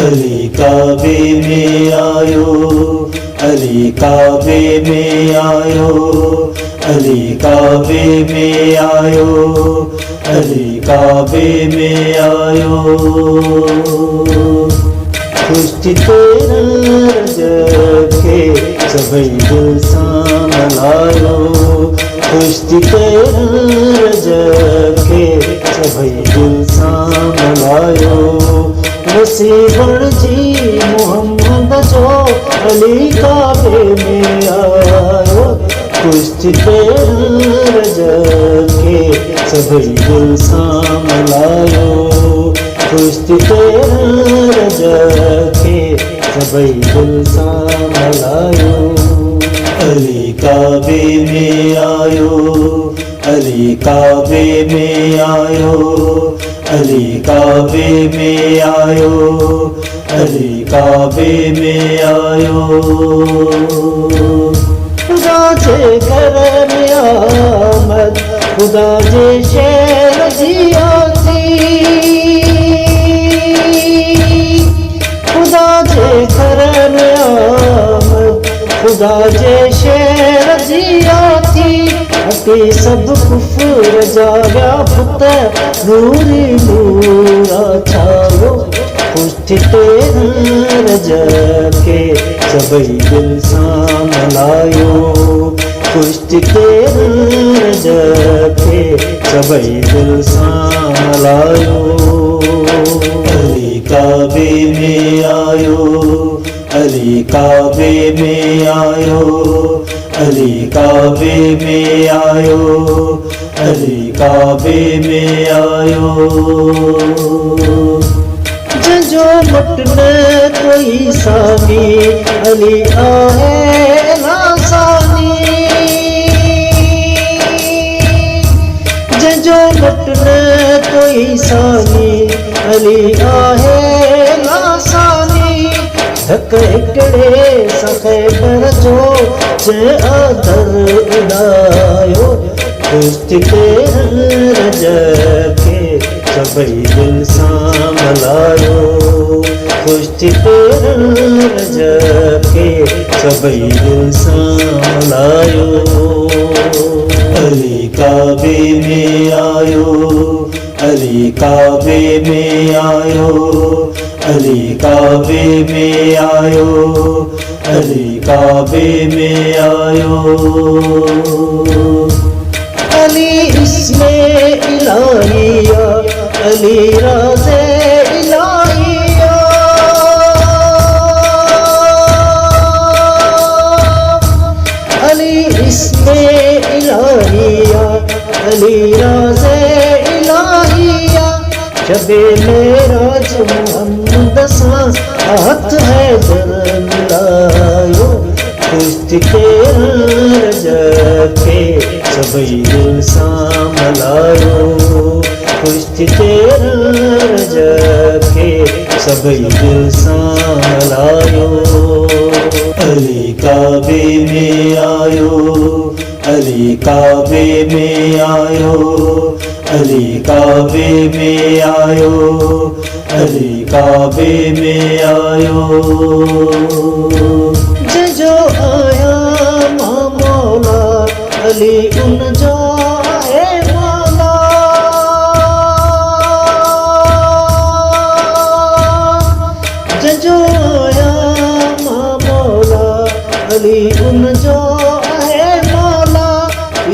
अली काबे में आयो, अली काबे में आयो, अली काबे में आयो, अली काबे में आयो। खुशी तेरा रजब के सभई दिल सामलायो, खुशी तेरा रजब के सभई दिल सामलायो। नसीबण जी मोहम्मद जो अली काबे में आयो, खुशी तेरा रजब के सभई दिल सामलायो, खुशी तेरा रजब के सभई दिल सामलायो। अली काबे में आयो, अली काबे में आयो, अली काबे में आयो, अली काबे में आयो। खुदा जे घर में आमद, खुदा जे शेर जियाती, खुदा जे घर में आमद, खुदा जे शेर जियाती। अति सब कुफर जागा पुत नूरी नूरा छायो, खुशी तेरा रजब के सभई दिल सामलायो, खुशी तेरा रजब के सभई दिल सामलायो। अली काबे में आयो, अली काबे में आयो, अली काबे में आयो, अली काबे में आयो। जो मटने कोई सानी अली आहे लासानी, जो मटने कोई सानी अली आहे लासानी। धक हिकड़े सखे पर जो जे आदर उड़ायो, खुशी तेरा रजब के सभई दिल सामलायो, खुशी तेरा रजब के सभई दिल सामलायो। अली काबे में आयो, अली काबे में आयो, अली काबे में आयो, अली काबे में आयो। अली इसमें इलाहिया, अली राज़े इलाहिया, अली इसमें इलाहिया, अली राज़े इलाहिया। शबे मेराज मोहम्मद सा हाथ है जर मिलायो, खुशी तेरा रजब के सभई दिल सामलायो, खुशी तेरा रजब के सभई दिल सामलायो। अली काबे में आयो, अली काबे में आयो, अली काबे में आयो, अली काबे में आयो। जो आया मां मौला अली उन जो है मौला, जो आया मां मौला अली उन जो है मौला।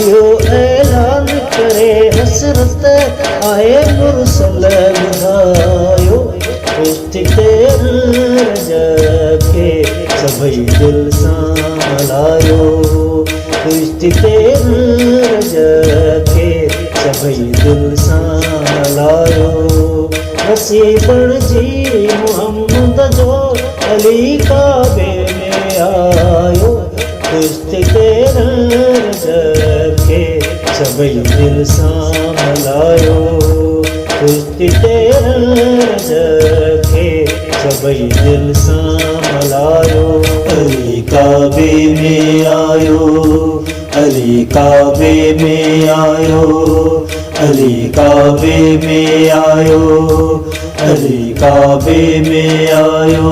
यो ऐलान करे हसरत आए मुरसल बुधायो, खुशी तेरा रजब के सभई दिल सामलायो, खुशी तेरा रजब के सभई दिल सामलायो। नसीबण जी मोहम्मद जो अली काबे में आयो, खुशी तेरा रजब के सभई दिल सामलायो, खुशी तेरा रजब के सभई दिल सामलायो। अली काबे में आयो, अली काबे में आयो, अली काबे में आयो, मेरे काबे में आयो।